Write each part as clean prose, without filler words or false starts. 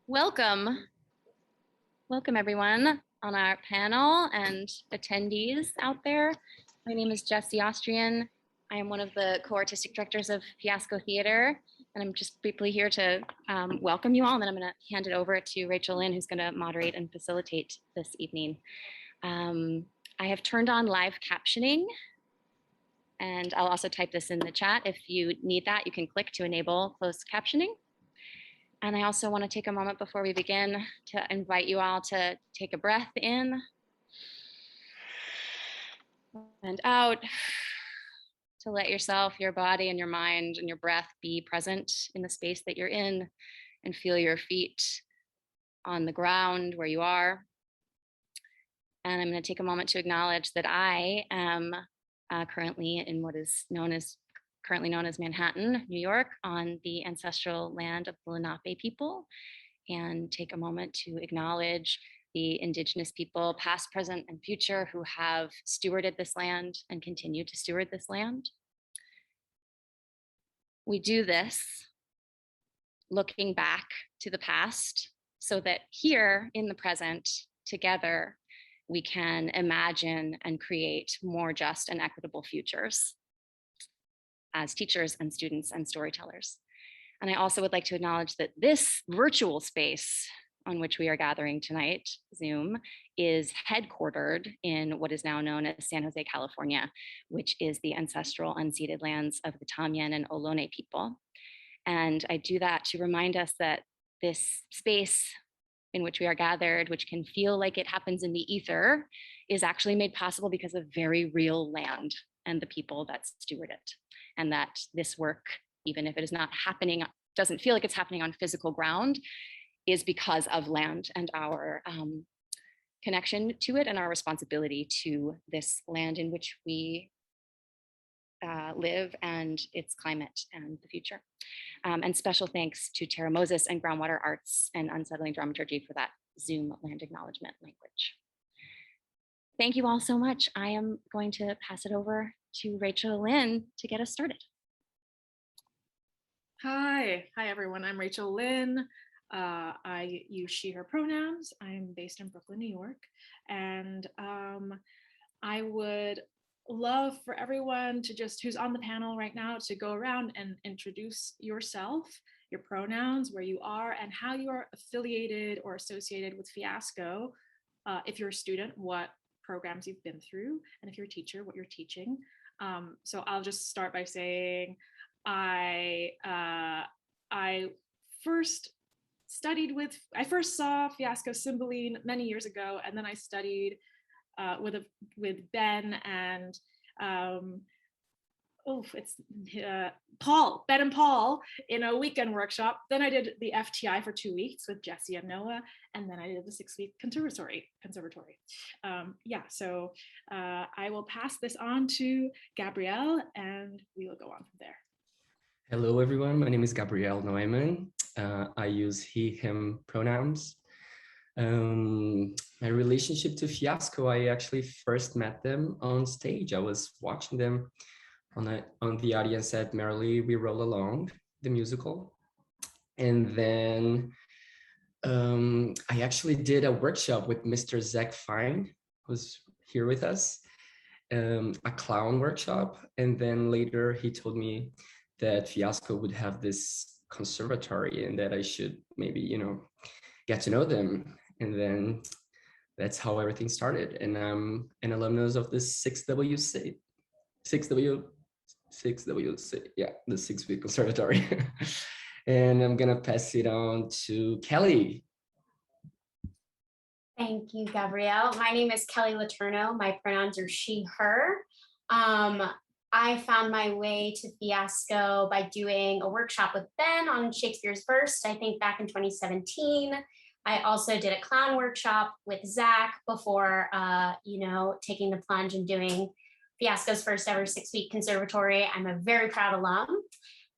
Welcome. Welcome everyone on our panel and attendees out there. My name is Jessie Austrian. I am one of the co-artistic directors of Fiasco Theater, and I'm just briefly here to welcome you all, and then I'm gonna hand it over to Rachel Lynn, who's gonna moderate and facilitate this evening. I have turned on live captioning, and I'll also type this in the chat. If you need that, you can click to enable closed captioning. And I also want to take a moment before we begin to invite you all to take a breath in and out, to let yourself, your body, and your mind and your breath be present in the space that you're in, and feel your feet on the ground where you are. And I'm going to take a moment to acknowledge that I am currently in what is currently known as Manhattan, New York, on the ancestral land of the Lenape people, and take a moment to acknowledge the Indigenous people, past, present, and future, who have stewarded this land and continue to steward this land. We do this looking back to the past so that here in the present, together, we can imagine and create more just and equitable futures as teachers and students and storytellers. And I also would like to acknowledge that this virtual space on which we are gathering tonight, Zoom, is headquartered in what is now known as San Jose, California, which is the ancestral unceded lands of the Tamien and Ohlone people. And I do that to remind us that this space in which we are gathered, which can feel like it happens in the ether, is actually made possible because of very real land and the people that steward it. And that this work, even if it is not happening, doesn't feel like it's happening on physical ground, is because of land and our connection to it and our responsibility to this land in which we live and its climate and the future. And special thanks to Tara Moses and Groundwater Arts and Unsettling Dramaturgy for that Zoom land acknowledgement language. Thank you all so much. I am going to pass it over to Rachel Lynn to get us started. Hi everyone, I'm Rachel Lynn. I use she, her pronouns. I'm based in Brooklyn, New York. And I would love for everyone to just, who's on the panel right now, to go around and introduce yourself, your pronouns, where you are, and how you are affiliated or associated with Fiasco. If you're a student, what programs you've been through, and if you're a teacher, what you're teaching. So I'll just start by saying I first saw Fiasco Cymbeline many years ago, and then I studied with Ben and Ben and Paul in a weekend workshop. Then I did the FTI for 2 weeks with Jessie and Noah, and then I did the 6-week conservatory. So I will pass this on to Gabrielle, and we will go on from there. Hello, everyone. My name is Gabrielle Neumann. I use he, him pronouns. My relationship to Fiasco, I actually first met them on stage. I was watching them on the audience at Merrily We Roll Along, the musical. And then I actually did a workshop with Mr. Zach Fine, who's here with us, a clown workshop. And then later he told me that Fiasco would have this conservatory and that I should maybe, get to know them. And then that's how everything started. And I'm an alumnus of the 6WC, yeah, the 6-week conservatory. And I'm gonna pass it on to Kelly. Thank you, Gabrielle. My name is Kelly Letourneau. My pronouns are she, her. I found my way to Fiasco by doing a workshop with Ben on Shakespeare's Verse, I think back in 2017. I also did a clown workshop with Zach before, taking the plunge and doing Fiasco's first ever 6-week conservatory. I'm a very proud alum.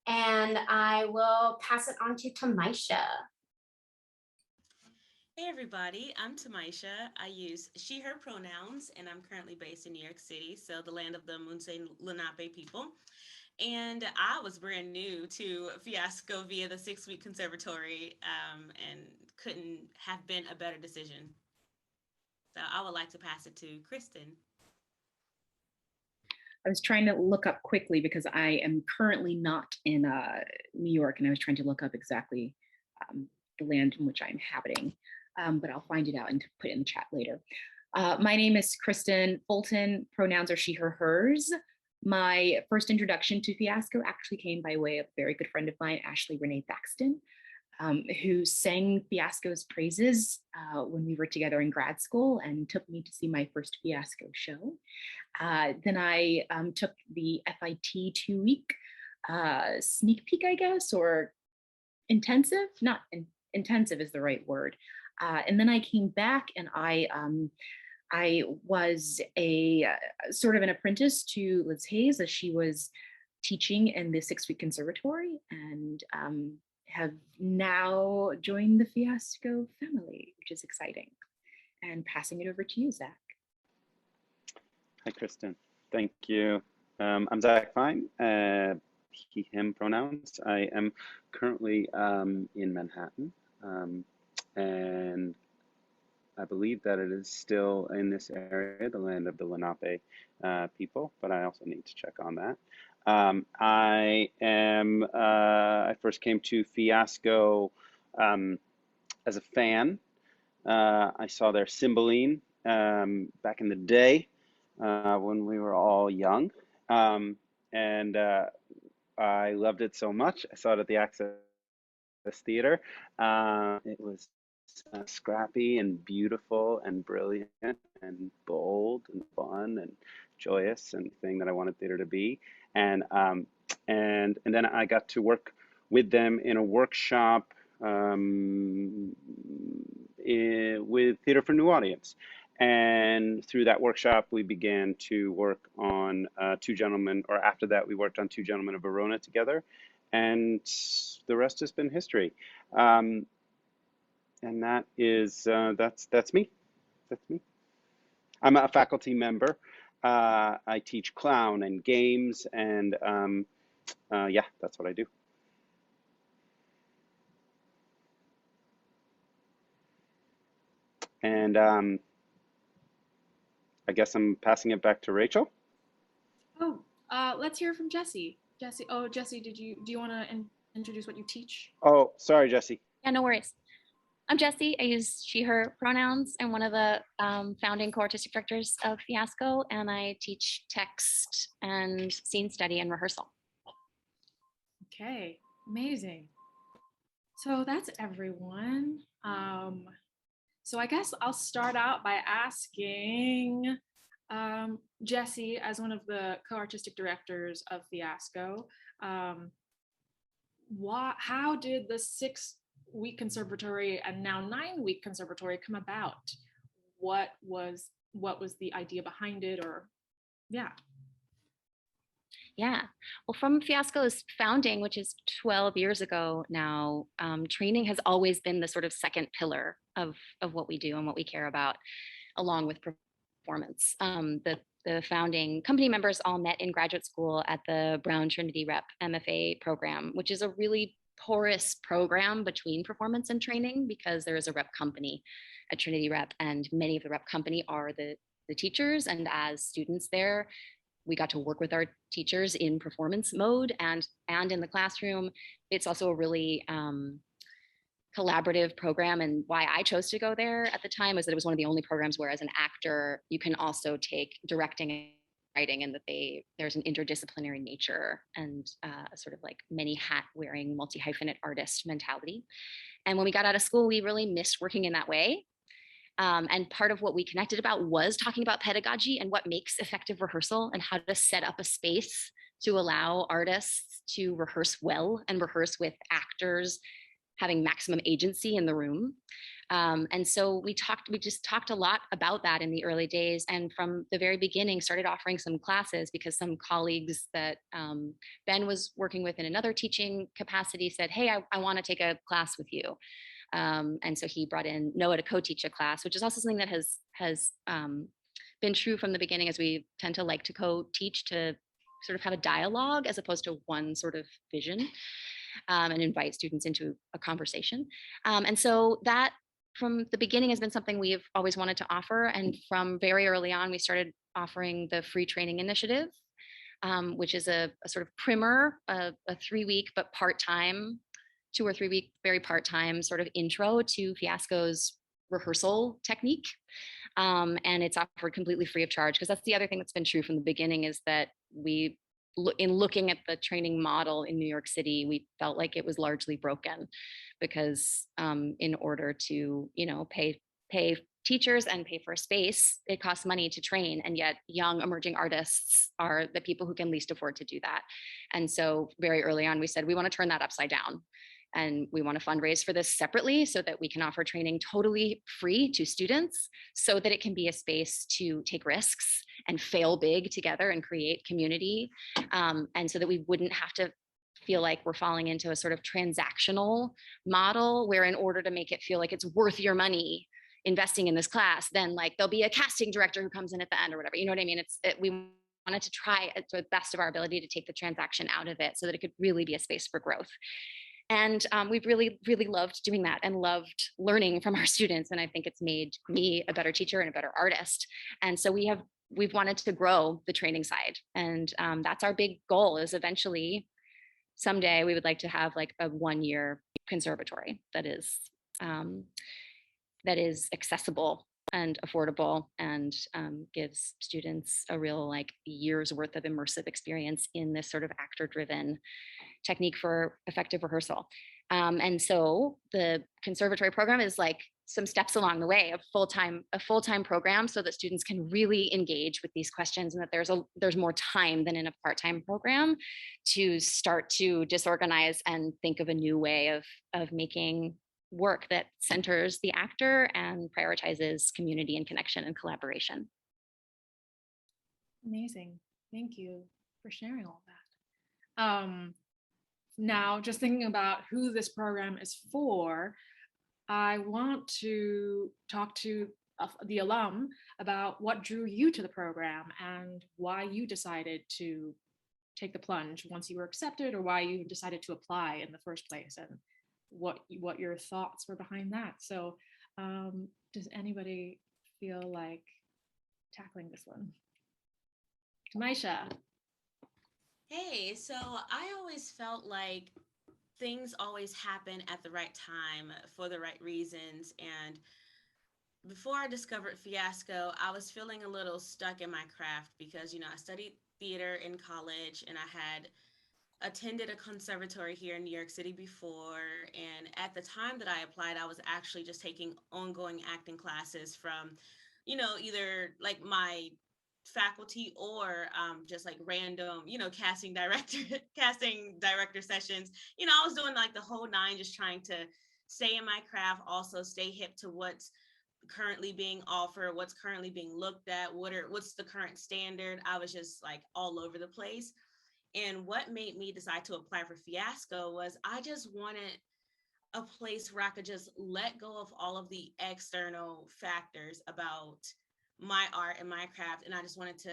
And I will pass it on to Tamaisha. Hey everybody, I'm Tamaisha. I use she, her pronouns, and I'm currently based in New York City, so the land of the Munsee Lenape people. And I was brand new to Fiasco via the 6-week conservatory and couldn't have been a better decision. So I would like to pass it to Kristen. I was trying to look up quickly because I am currently not in New York, and I was trying to look up exactly the land in which I'm inhabiting, but I'll find it out and put it in the chat later. My name is Kristen Fulton. Pronouns are she, her, hers. My first introduction to Fiasco actually came by way of a very good friend of mine, Ashley Renee Thaxton, who sang Fiasco's praises when we were together in grad school and took me to see my first Fiasco show. Then I took the FIT 2-week sneak peek, I guess, or intensive, not intensive is the right word. And then I came back and I was a sort of an apprentice to Liz Hayes as she was teaching in the 6-week conservatory, and have now joined the Fiasco family, which is exciting. And passing it over to you, Zach. Hi, Kristen. Thank you. I'm Zach Fine, he, him pronouns. I am currently in Manhattan, and I believe that it is still in this area, the land of the Lenape people, but I also need to check on that. I first came to Fiasco as a fan. I saw their Cymbeline back in the day when we were all young. And I loved it so much. I saw it at the Access Theater. It was scrappy and beautiful and brilliant and bold and fun and joyous and thing that I wanted theater to be. And then I got to work with them in a workshop with Theater for New Audience. And through that workshop, we began to work on Two Gentlemen, or after that, we worked on Two Gentlemen of Verona together. And the rest has been history. And that is, that's me. That's me. I'm a faculty member. I teach clown and games, and yeah, that's what I do. And I guess I'm passing it back to Rachel. Oh, let's hear from Jessie. Jessie, do you want to introduce what you teach? Oh, sorry, Jessie. Yeah, no worries. I'm Jessie. I use she, her pronouns. I'm one of the founding co-artistic directors of Fiasco, and I teach text and scene study and rehearsal. Okay, amazing. So that's everyone. So I guess I'll start out by asking Jessie, as one of the co-artistic directors of Fiasco, how did the 6-week conservatory and now 9-week conservatory come about? What was the idea behind it, or yeah? Yeah, well, from Fiasco's founding, which is 12 years ago now, training has always been the sort of second pillar of what we do and what we care about, along with performance. The founding company members all met in graduate school at the Brown Trinity Rep MFA program, which is a really porous program between performance and training, because there is a rep company at Trinity Rep, and many of the rep company are the teachers. And as students there, we got to work with our teachers in performance mode and in the classroom. It's also a really collaborative program, and why I chose to go there at the time was that it was one of the only programs where, as an actor, you can also take directing and writing, and that there's an interdisciplinary nature and sort of like many hat wearing multi-hyphenate artist mentality. And when we got out of school, we really missed working in that way. And part of what we connected about was talking about pedagogy and what makes effective rehearsal, and how to set up a space to allow artists to rehearse well and rehearse with actors having maximum agency in the room. And so we just talked a lot about that in the early days, and from the very beginning started offering some classes, because some colleagues that Ben was working with in another teaching capacity said, hey, I want to take a class with you. And so he brought in Noah to co-teach a class, which is also something that has been true from the beginning, as we tend to like to co-teach, to sort of have a dialogue as opposed to one sort of vision. and invite students into a conversation. And so that from the beginning has been something we've always wanted to offer. And from very early on, we started offering the free training initiative, which is a sort of primer, a 3-week, but part-time, 2 or 3 week, very part-time sort of intro to Fiasco's rehearsal technique. And it's offered completely free of charge, because that's the other thing that's been true from the beginning, is that in looking at the training model in New York City, we felt like it was largely broken, because in order to, pay teachers and pay for a space, it costs money to train. And yet young emerging artists are the people who can least afford to do that. And so very early on, we said, we want to turn that upside down. And we want to fundraise for this separately so that we can offer training totally free to students, so that it can be a space to take risks and fail big together and create community. And so that we wouldn't have to feel like we're falling into a sort of transactional model where, in order to make it feel like it's worth your money investing in this class, then like there'll be a casting director who comes in at the end or whatever. You know what I mean? We wanted to try to the best of our ability to take the transaction out of it so that it could really be a space for growth. And we've really, really loved doing that and loved learning from our students. And I think it's made me a better teacher and a better artist. And so we've wanted to grow the training side. And that's our big goal, is eventually someday we would like to have like a 1-year conservatory that is accessible and affordable, and gives students a real like year's worth of immersive experience in this sort of actor-driven technique for effective rehearsal. And so the conservatory program is like some steps along the way, a full-time program, so that students can really engage with these questions, and that there's more time than in a part-time program to start to disorganize and think of a new way of making work that centers the actor and prioritizes community and connection and collaboration. Amazing. Thank you for sharing all that. Now, just thinking about who this program is for, I want to talk to the alum about what drew you to the program and why you decided to take the plunge once you were accepted, or why you decided to apply in the first place, and what your thoughts were behind that. So does anybody feel like tackling this one? Maisha. Hey, so I always felt like things always happen at the right time for the right reasons. And before I discovered Fiasco, I was feeling a little stuck in my craft because, I studied theater in college, and I had attended a conservatory here in New York City before. And at the time that I applied, I was actually just taking ongoing acting classes from, either like my faculty or just like random, casting director sessions. I was doing like the whole 9, just trying to stay in my craft, also stay hip to what's currently being offered, what's currently being looked at, what's the current standard. I was just like all over the place. And what made me decide to apply for Fiasco was I just wanted a place where I could just let go of all of the external factors about my art and my craft. And I just wanted to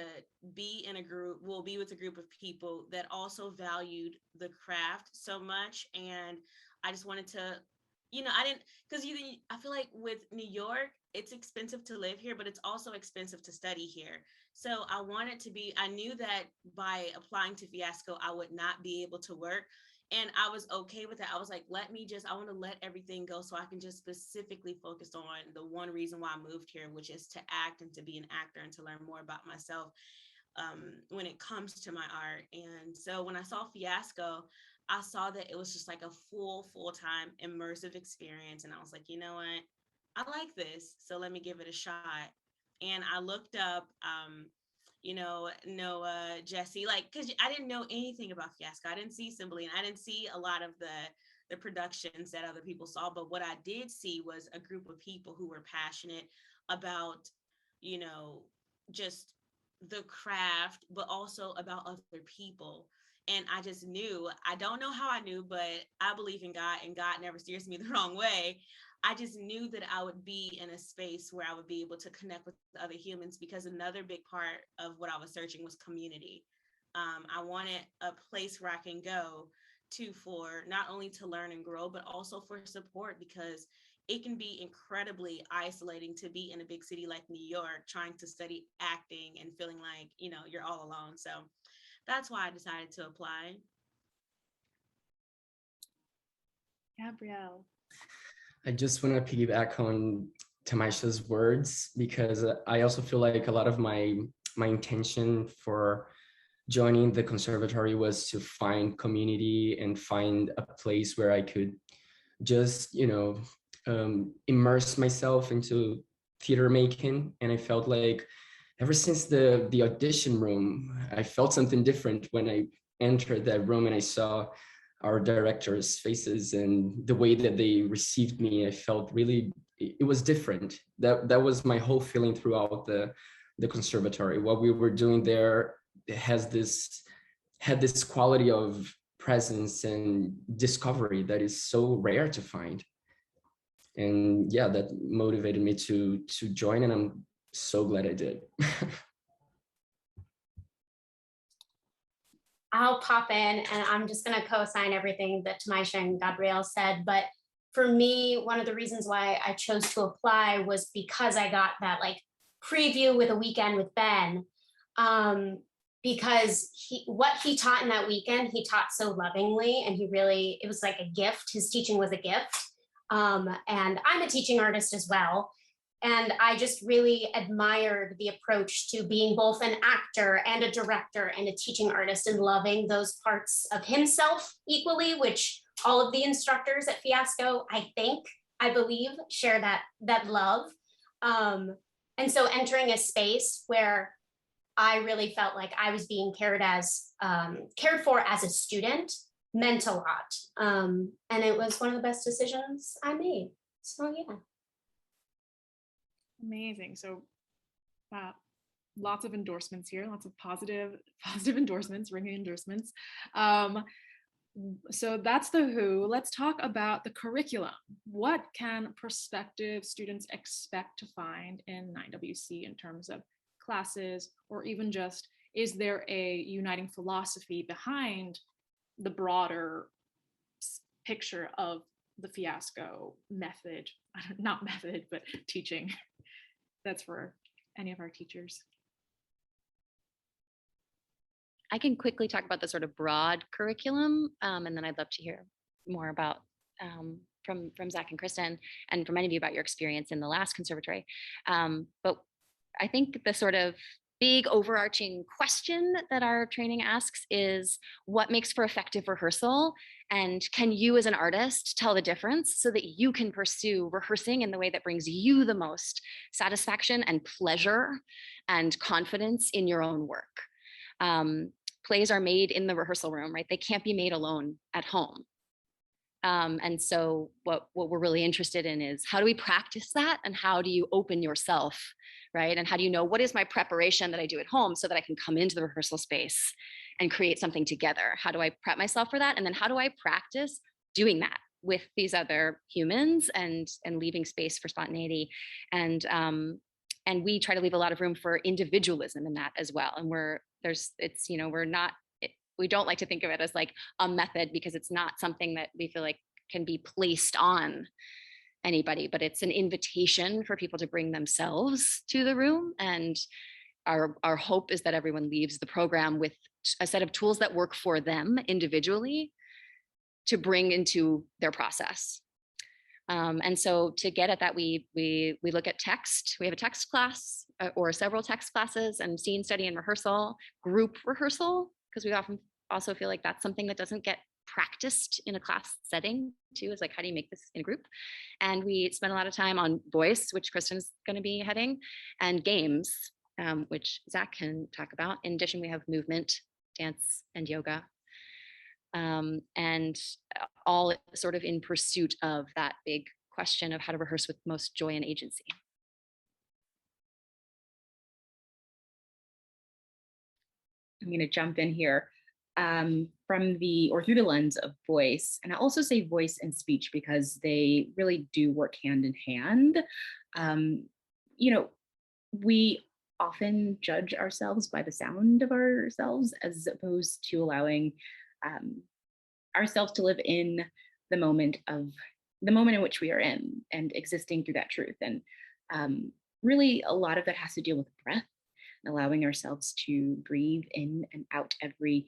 be with a group of people that also valued the craft so much. And I just wanted to, I feel like with New York, it's expensive to live here, but it's also expensive to study here. So I knew that by applying to Fiasco, I would not be able to work. And I was okay with that. I was like, I want to let everything go so I can just specifically focus on the one reason why I moved here, which is to act and to be an actor and to learn more about myself when it comes to my art. And so when I saw Fiasco, I saw that it was just like a full-time immersive experience. And I was like, you know what? I like this. So let me give it a shot. And I looked up, Noah, Jesse, because I didn't know anything about Fiasco. I didn't see Cymbeline. I didn't see a lot of the productions that other people saw. But what I did see was a group of people who were passionate about, just the craft, but also about other people. And I just knew, I don't know how I knew, but I believe in God, and God never steers me the wrong way. I just knew that I would be in a space where I would be able to connect with other humans, because another big part of what I was searching was community. I wanted a place where I can go to for not only to learn and grow, but also for support, because it can be incredibly isolating to be in a big city like New York, trying to study acting and feeling like, you're all alone. So that's why I decided to apply. Gabrielle. I just want to piggyback on Tamasha's words, because I also feel like a lot of my intention for joining the conservatory was to find community and find a place where I could just, immerse myself into theater making. And I felt like ever since the audition room, I felt something different when I entered that room and I saw our directors' faces and the way that they received me. I felt really, it was different. That was my whole feeling throughout the conservatory. What we were doing there had this quality of presence and discovery that is so rare to find. And yeah, that motivated me to join, and I'm so glad I did. I'll pop in, and I'm just going to co-sign everything that Tamisha and Gabrielle said. But for me, one of the reasons why I chose to apply was because I got that like preview with a weekend with Ben. Because what he taught in that weekend, he taught so lovingly, and it was like a gift. His teaching was a gift. And I'm a teaching artist as well. And I just really admired the approach to being both an actor and a director and a teaching artist, and loving those parts of himself equally, which all of the instructors at Fiasco, I believe, share that love. And so entering a space where I really felt like I was being cared for as a student meant a lot. And it was one of the best decisions I made. So yeah. Amazing. So lots of endorsements here, lots of positive endorsements, ringing endorsements. So that's the who. Let's talk about the curriculum. What can prospective students expect to find in 9WC in terms of classes, or even just, is there a uniting philosophy behind the broader picture of the Fiasco method, not method, but teaching? That's for any of our teachers. I can quickly talk about the sort of broad curriculum, and then I'd love to hear more about from Zach and Kristen, and from any of you about your experience in the last conservatory. But I think the sort of big overarching question that our training asks is, what makes for effective rehearsal? And can you as an artist tell the difference so that you can pursue rehearsing in the way that brings you the most satisfaction and pleasure and confidence in your own work? Plays are made in the rehearsal room, right? They can't be made alone at home. And so what we're really interested in is, how do we practice that? And how do you open yourself, right? And how do you know, what is my preparation that I do at home so that I can come into the rehearsal space and create something together? How do I prep myself for that? And then how do I practice doing that with these other humans and leaving space for spontaneity? And we try to leave a lot of room for individualism in that as well. And we don't like to think of it as like a method, because it's not something that we feel like can be placed on anybody, but it's an invitation for people to bring themselves to the room. And our hope is that everyone leaves the program with a set of tools that work for them individually to bring into their process. And so to get at that, we look at text. We have a text class or several text classes, and scene study and rehearsal, group rehearsal, because we often also feel like that's something that doesn't get practiced in a class setting too, is like, how do you make this in a group? And we spend a lot of time on voice, which Kristen's going to be heading, and games, which Zach can talk about. In addition, we have movement, dance, and yoga. And all sort of in pursuit of that big question of how to rehearse with most joy and agency. I'm going to jump in here through the lens of voice. And I also say voice and speech because they really do work hand in hand. We often judge ourselves by the sound of ourselves, as opposed to allowing ourselves to live in the moment in which we are in and existing through that truth. And really a lot of that has to deal with breath, allowing ourselves to breathe in and out every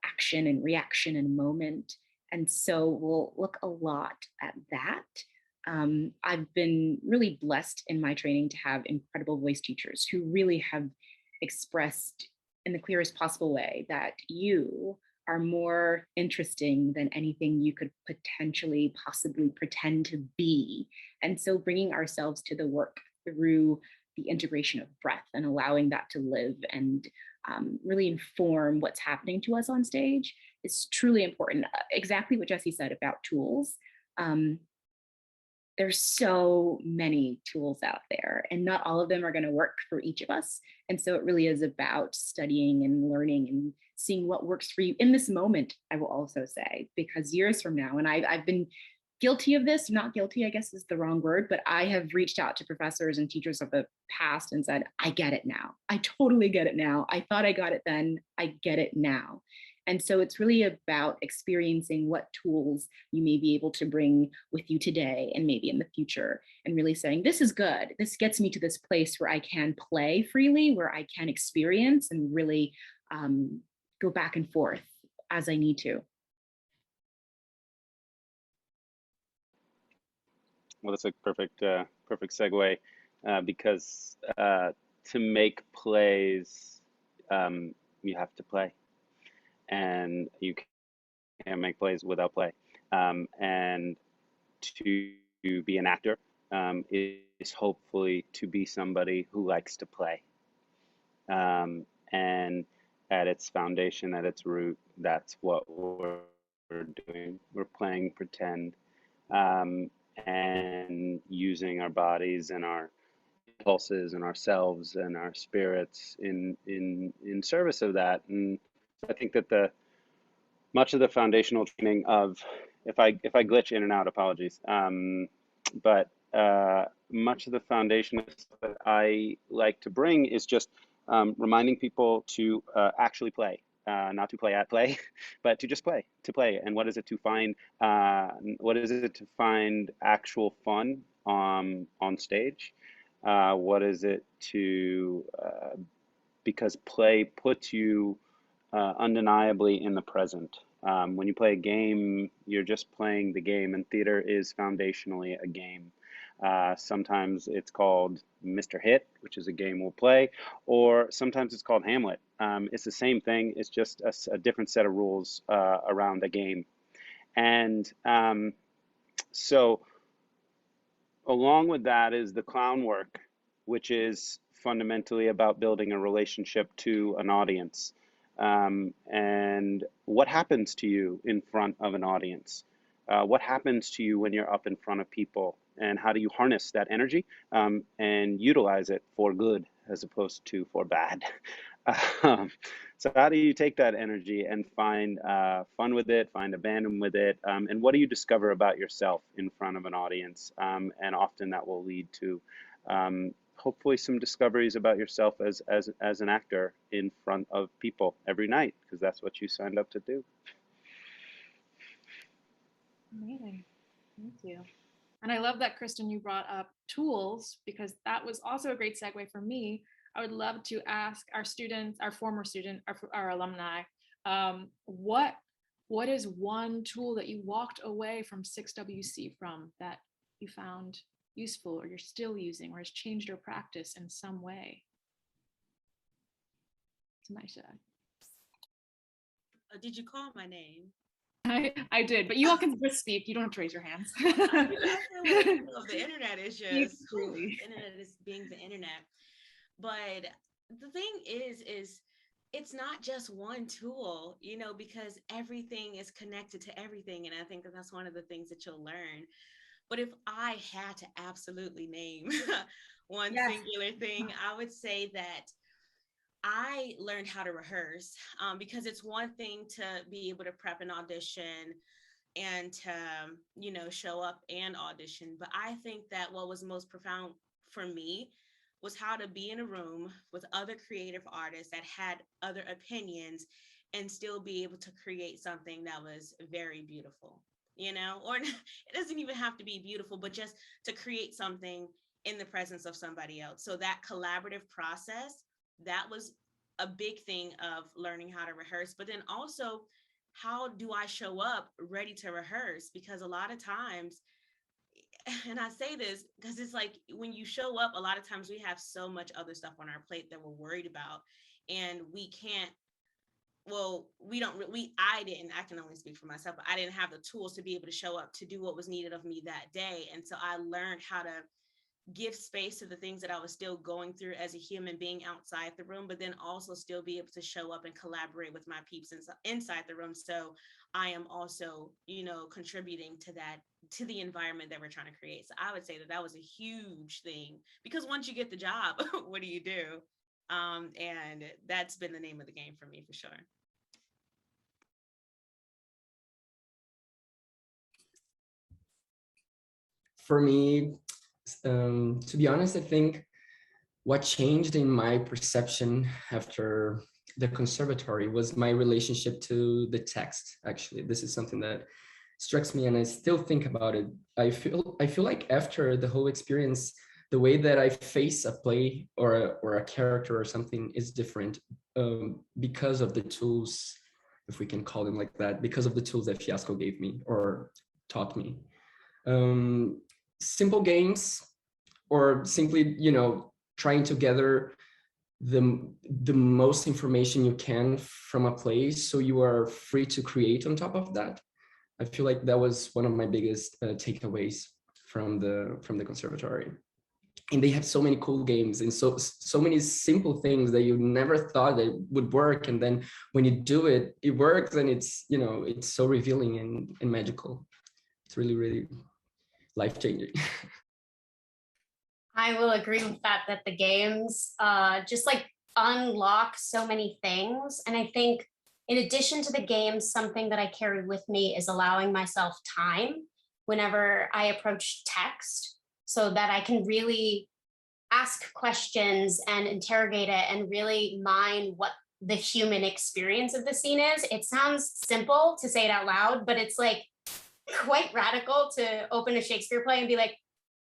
action and reaction and moment. And so we'll look a lot at that. I've been really blessed in my training to have incredible voice teachers who really have expressed in the clearest possible way that you are more interesting than anything you could potentially possibly pretend to be. And so bringing ourselves to the work through the integration of breath and allowing that to live and really inform what's happening to us on stage is truly important. Exactly what Jesse said about tools. There's so many tools out there, and not all of them are going to work for each of us. And so it really is about studying and learning and seeing what works for you in this moment, I will also say, because years from now, and I've been guilty of this, not guilty, I guess is the wrong word, but I have reached out to professors and teachers of the past and said, I get it now. I totally get it now. I thought I got it then. I get it now. And so it's really about experiencing what tools you may be able to bring with you today and maybe in the future, and really saying, this is good. This gets me to this place where I can play freely, where I can experience and really go back and forth as I need to. Well, that's a perfect segue because to make plays, you have to play, and you can't make plays without play. And to be an actor is hopefully to be somebody who likes to play. And at its foundation, at its root, that's what we're doing. We're playing pretend. And using our bodies and our impulses and ourselves and our spirits in service of that. And I think that much of the foundational training of, if I glitch in and out, apologies, but much of the foundation that I like to bring is just reminding people to actually play. Not to play at play, but to just play, to play. And what is it to find? What is it to find actual fun on stage? What is it to? Because play puts you undeniably in the present. When you play a game, you're just playing the game, and theater is foundationally a game. Sometimes it's called Mr. Hit, which is a game we'll play, or sometimes it's called Hamlet. It's the same thing. It's just a different set of rules around a game. And so along with that is the clown work, which is fundamentally about building a relationship to an audience. And what happens to you in front of an audience? What happens to you when you're up in front of people? And how do you harness that energy and utilize it for good as opposed to for bad? So how do you take that energy and find fun with it, find abandon with it, and what do you discover about yourself in front of an audience? And often that will lead to hopefully some discoveries about yourself as an actor in front of people every night, because that's what you signed up to do. Amazing. Thank you. And I love that, Kristen, you brought up tools, because that was also a great segue for me. I would love to ask our students, our former student, our alumni, what is one tool that you walked away from 6WC from that you found useful, or you're still using, or has changed your practice in some way? Tanisha. Did you call my name? I did, but you all can just speak. You don't have to raise your hands. I feel like the internet is just, the internet is being the internet. But the thing is it's not just one tool, because everything is connected to everything. And I think that that's one of the things that you'll learn. But if I had to absolutely name one singular thing, I would say that I learned how to rehearse, because it's one thing to be able to prep an audition and to, show up and audition. But I think that what was most profound for me was how to be in a room with other creative artists that had other opinions and still be able to create something that was very beautiful, or it doesn't even have to be beautiful, but just to create something in the presence of somebody else. So that collaborative process, that was a big thing of learning how to rehearse, but then also, how do I show up ready to rehearse? Because a lot of times, and I say this because it's like when you show up, a lot of times we have so much other stuff on our plate that we're worried about, and we can't, I can only speak for myself, but I didn't have the tools to be able to show up to do what was needed of me that day. And so I learned how to give space to the things that I was still going through as a human being outside the room, but then also still be able to show up and collaborate with my peeps inside the room. So I am also, contributing to that, to the environment that we're trying to create. So I would say that that was a huge thing, because once you get the job, what do you do? And that's been the name of the game for me, for sure. For me, to be honest, I think what changed in my perception after the conservatory was my relationship to the text. Actually, this is something that strikes me, and I still think about it. I feel like after the whole experience, the way that I face a play or a character or something is different, because of the tools, if we can call them like that, because of the tools that Fiasco gave me or taught me. Simple games, or simply, trying to gather the most information you can from a play, so you are free to create on top of that. I feel like that was one of my biggest takeaways from the conservatory. And they have so many cool games and so many simple things that you never thought that would work, and then when you do it, it works, and it's it's so revealing and magical. It's really, really life-changing. I will agree with that the games just like unlock so many things. And I think in addition to the games, something that I carry with me is allowing myself time whenever I approach text, so that I can really ask questions and interrogate it and really mine what the human experience of the scene is. It sounds simple to say it out loud, but it's like quite radical to open a Shakespeare play and be like,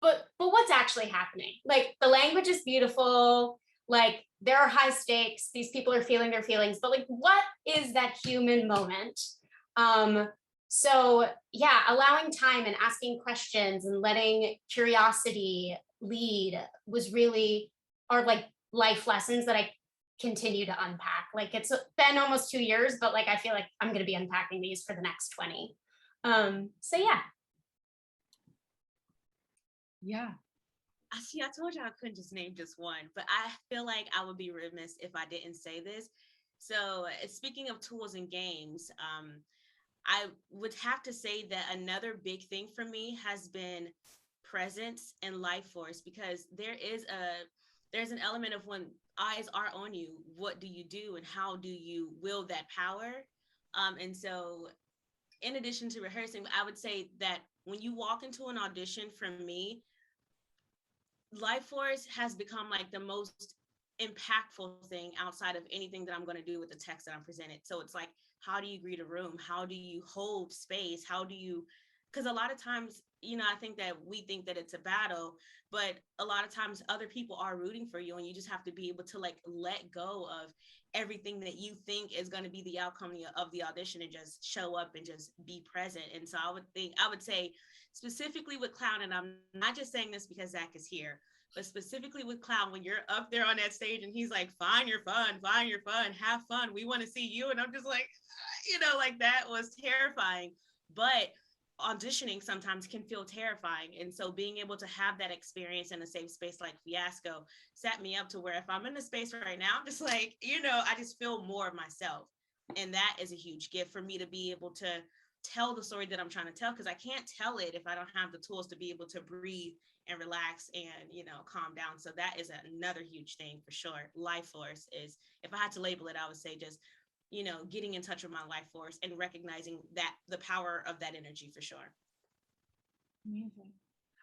but what's actually happening? Like, the language is beautiful, like there are high stakes, these people are feeling their feelings, but like, what is that human moment? So yeah, allowing time and asking questions and letting curiosity lead are like life lessons that I continue to unpack. Like, it's been almost 2 years, but like I feel like I'm going to be unpacking these for the next 20. So yeah. Yeah. See, I told you I couldn't just name just one, but I feel like I would be remiss if I didn't say this. So speaking of tools and games, I would have to say that another big thing for me has been presence and life force, because there's an element of when eyes are on you, what do you do and how do you wield that power? And so in addition to rehearsing, I would say that when you walk into an audition, for me, life force has become like the most impactful thing outside of anything that I'm going to do with the text that I'm presented. So it's like, how do you greet a room? How do you hold space? How do you, because a lot of times, I think that we think that it's a battle, but a lot of times other people are rooting for you, and you just have to be able to like let go of everything that you think is going to be the outcome of the audition and just show up and just be present. And so I would say specifically with clown, and I'm not just saying this because Zach is here, but specifically with clown, when you're up there on that stage and he's like, find your fun, have fun, we want to see you. And I'm just like, like that was terrifying. But auditioning sometimes can feel terrifying. And so being able to have that experience in a safe space like Fiasco set me up to where if I'm in a space right now, I'm just like, I just feel more of myself. And that is a huge gift for me, to be able to tell the story that I'm trying to tell, because I can't tell it if I don't have the tools to be able to breathe and relax and, calm down. So that is another huge thing for sure. Life force is, if I had to label it, I would say just, getting in touch with my life force and recognizing that the power of that energy for sure. Amazing.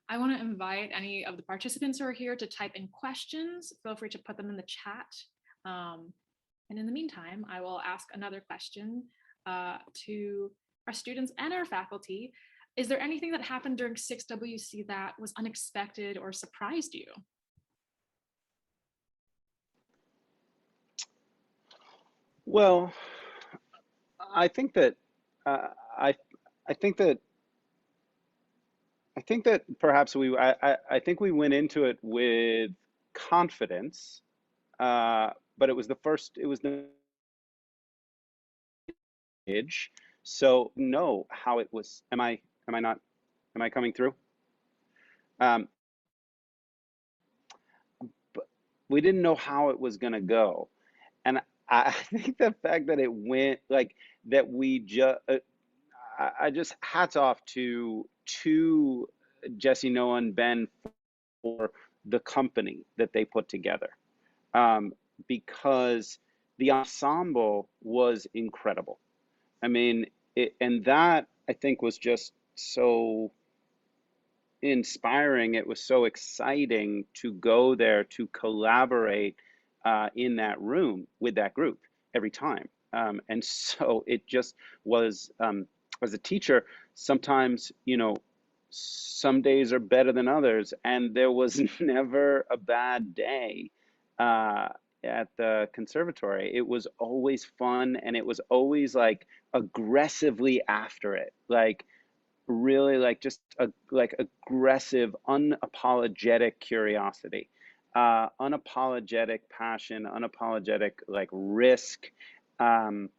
I want to invite any of the participants who are here to type in questions. Feel free to put them in the chat. And in the meantime, I will ask another question to our students and our faculty. Is there anything that happened during 6WC that was unexpected or surprised you? Well, I think that I I think that I think that perhaps I think we went into it with confidence, but it was the age, so know how it was. Am I not am I coming through? Um, but we didn't know how it was gonna go, and I think the fact that it went like that we just I just hats off to Jesse, Noah, and Ben for the company that they put together, um, because the ensemble was incredible. I mean, and that I think was just so inspiring. It was so exciting to go there to collaborate in that room with that group every time. And so it just was, as a teacher, sometimes, some days are better than others. And there was never a bad day uh, at the conservatory. It was always fun, and it was always like aggressively after it. Like, really like just like aggressive, unapologetic curiosity, unapologetic passion, unapologetic like risk. Um,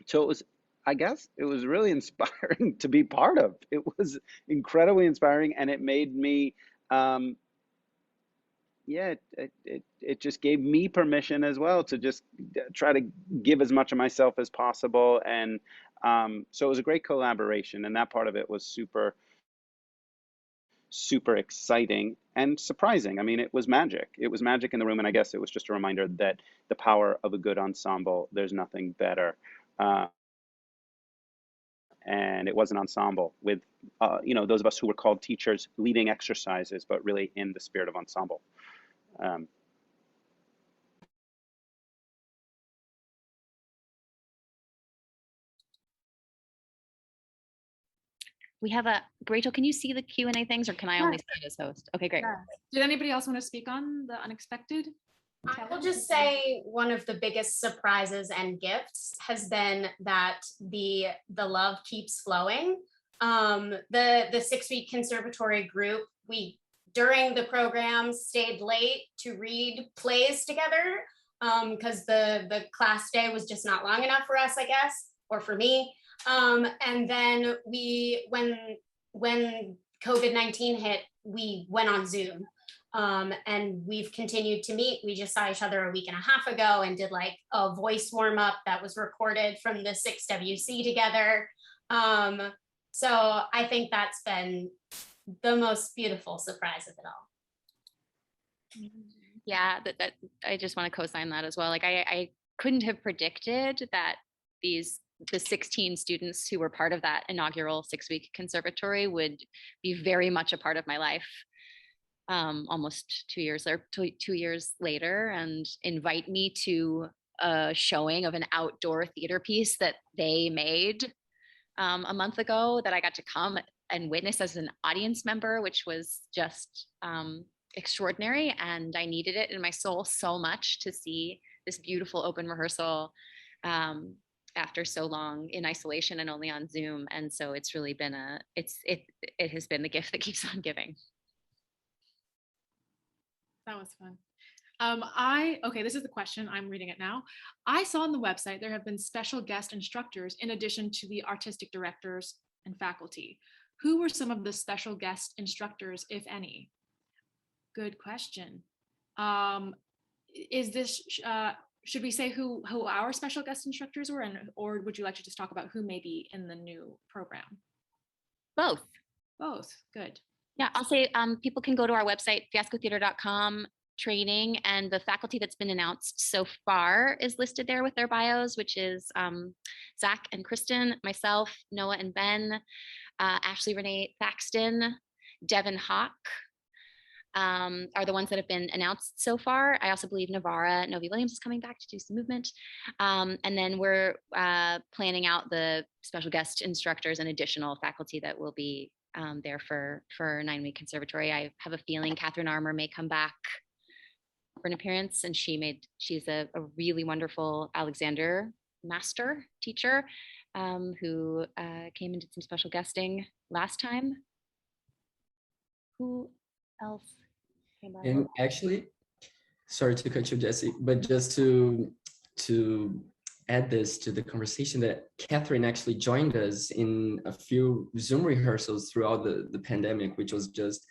so it was, I guess, it was really inspiring to be part of. It was incredibly inspiring, and it made me, um, yeah, it just gave me permission as well to just try to give as much of myself as possible. And so it was a great collaboration, and that part of it was super exciting and surprising. I mean, it was magic. It was magic in the room, and I guess it was just a reminder that the power of a good ensemble, there's nothing better. Uh, and it was an ensemble with, those of us who were called teachers leading exercises, but really in the spirit of ensemble. Um, We have Rachel, can you see the Q&A things, or can I only see it as host? Okay, great. Yeah. Did anybody else want to speak on the unexpected? I will just say one of the biggest surprises and gifts has been that the love keeps flowing. The 6-week conservatory group, we during the program stayed late to read plays together because the class day was just not long enough for us, I guess, or for me. And then when COVID-19 hit, we went on Zoom. And we've continued to meet. We just saw each other a week and a half ago and did like a voice warm up that was recorded from the 6WC together. So I think that's been the most beautiful surprise of it all. Yeah, that I just want to co-sign that as well. Like I couldn't have predicted that the 16 students who were part of that inaugural 6-week conservatory would be very much a part of my life. Almost 2 years or 2 years later, and invite me to a showing of an outdoor theater piece that they made a month ago that I got to come and witness as an audience member, which was just extraordinary. And I needed it in my soul so much to see this beautiful open rehearsal after so long in isolation and only on Zoom. And so it's really been it has been the gift that keeps on giving. That was fun. Okay, this is the question. I'm reading it now. I saw on the website there have been special guest instructors in addition to the artistic directors and faculty. Who were some of the special guest instructors, if any? Good question. Is this, should we say who our special guest instructors were, or would you like to just talk about who may be in the new program? Both. Both, good. Yeah, I'll say people can go to our website, fiascotheater.com training, and the faculty that's been announced so far is listed there with their bios, which is Zach and Kristen, myself, Noah and Ben, Ashley Renee Thaxton, Devin Hawk, are the ones that have been announced so far. I also believe Navarra Novi Williams is coming back to do some movement. And then we're planning out the special guest instructors and additional faculty that will be there for 9-week conservatory. I have a feeling Catherine Armour may come back for an appearance, and she's a really wonderful Alexander master teacher who came and did some special guesting last time. Who else came by? And actually, sorry to cut you, Jesse, but just to add this to the conversation, that Catherine actually joined us in a few Zoom rehearsals throughout the pandemic, which was just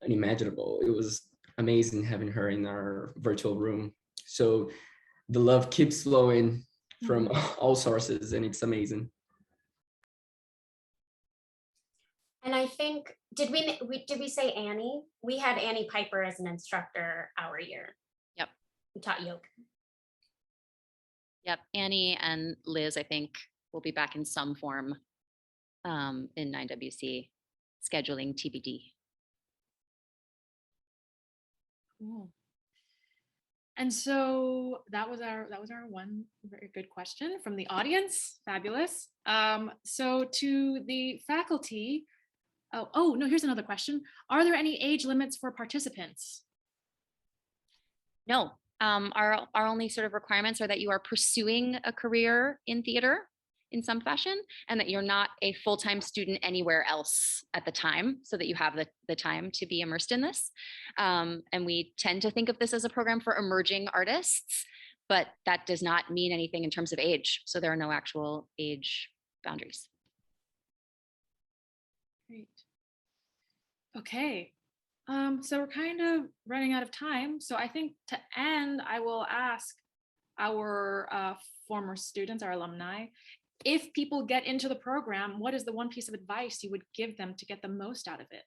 unimaginable. It was amazing having her in our virtual room. So the love keeps flowing from all sources, and it's amazing. And I think, did we say Annie? We had Annie Piper as an instructor our year. Yep. We taught yoga. Yep, Annie and Liz, I think, will be back in some form in 9WC, scheduling TBD. Cool. And so that was our one very good question from the audience. Fabulous. So to the faculty, oh no, here's another question. Are there any age limits for participants? No, our only sort of requirements are that you are pursuing a career in theater in some fashion, and that you're not a full-time student anywhere else at the time, so that you have the time to be immersed in this. And we tend to think of this as a program for emerging artists, but that does not mean anything in terms of age. So there are no actual age boundaries. Great. Okay. So we're kind of running out of time. So I think to end, I will ask our former students, our alumni, if people get into the program, what is the one piece of advice you would give them to get the most out of it?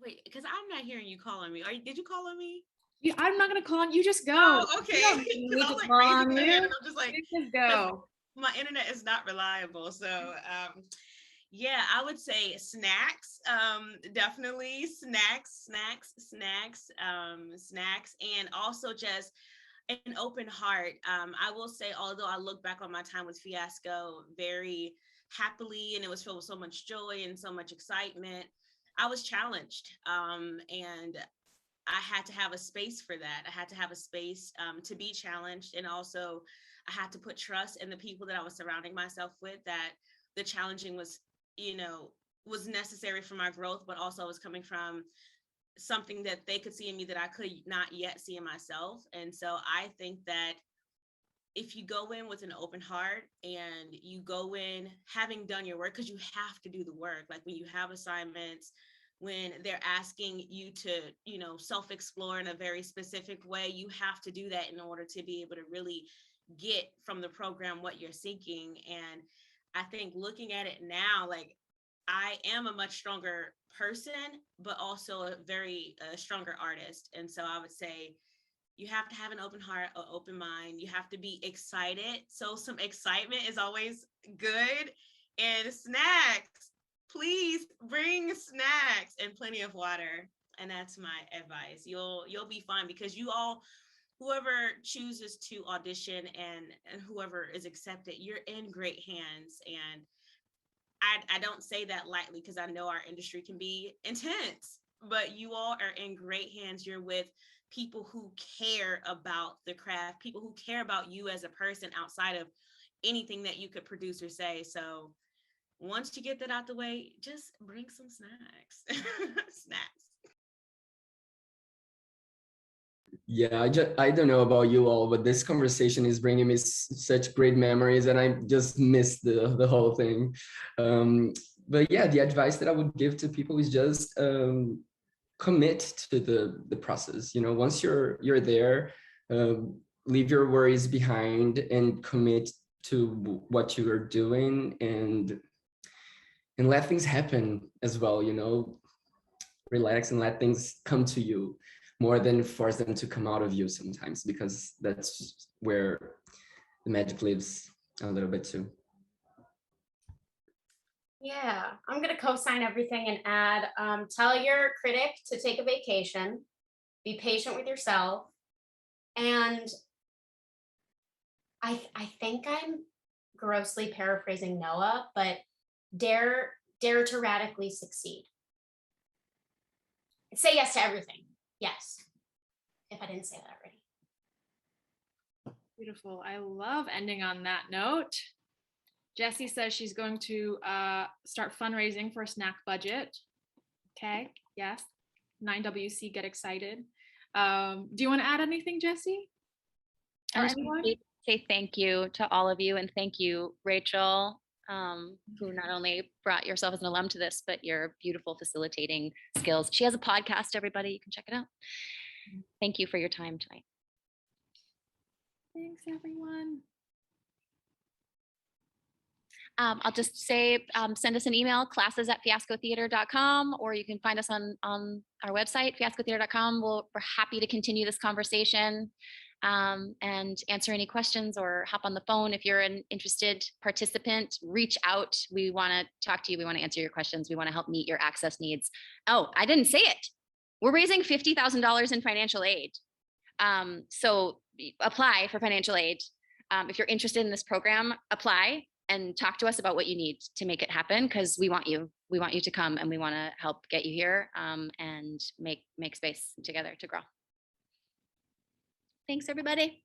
Wait, because I'm not hearing you calling me. Did you call on me? Yeah, I'm not gonna call on you. Just go. Oh, okay. You don't need I to was like call on raising my hand, you. and I'm just like, Just go. my internet is not reliable. So yeah, I would say snacks. Definitely snacks, and also just an open heart. I will say, although I look back on my time with Fiasco very happily, and it was filled with so much joy and so much excitement, I was challenged, and I had to have a space for that. I had to have a space to be challenged, and also I had to put trust in the people that I was surrounding myself with, that the challenging was, was necessary for my growth, but also was coming from something that they could see in me that I could not yet see in myself. And so I think that if you go in with an open heart and you go in having done your work, because you have to do the work, like when you have assignments, when they're asking you to, self-explore in a very specific way, you have to do that in order to be able to really get from the program what you're seeking. And I think looking at it now, like, I am a much stronger person, but also a very stronger artist. And so I would say you have to have an open heart, an open mind. You have to be excited. So some excitement is always good. And snacks, please bring snacks and plenty of water. And that's my advice. You'll be fine, because whoever chooses to audition and whoever is accepted, you're in great hands. And I don't say that lightly, because I know our industry can be intense, but you all are in great hands. You're with people who care about the craft, people who care about you as a person outside of anything that you could produce or say. So once you get that out the way, just bring some snacks. Snacks. Yeah, I don't know about you all, but this conversation is bringing me such great memories, and I just miss the whole thing. But yeah, the advice that I would give to people is just commit to the process. Once you're there, leave your worries behind and commit to what you are doing, and let things happen as well. Relax and let things come to you, more than force them to come out of you sometimes, because that's where the magic lives. a little bit too. Yeah, I'm gonna co-sign everything and add, tell your critic to take a vacation, be patient with yourself, and I think I'm grossly paraphrasing Noah, but dare to radically succeed. Say yes to everything. Yes, if I didn't say that already. Beautiful. I love ending on that note. Jessie says she's going to start fundraising for a snack budget. Okay, yes. 9WC, get excited. Do you want to add anything, Jessie? Or I just anyone? want to say thank you to all of you, and thank you, Rachel, who not only brought yourself as an alum to this, but your beautiful facilitating skills. She has a podcast, everybody. You can check it out. Thank you for your time tonight. Thanks, everyone. I'll just say, send us an email, classes@fiascotheater.com, or you can find us on our website, fiascotheater.com. We're happy to continue this conversation and answer any questions or hop on the phone. If you're an interested participant, reach out. We want to talk to you. We want to answer your questions. We want to help meet your access needs. Oh, I didn't say it. We're raising $50,000 in financial aid. So apply for financial aid. If you're interested in this program, apply and talk to us about what you need to make it happen, because we want you to come, and we want to help get you here and make space together to grow. Thanks, everybody.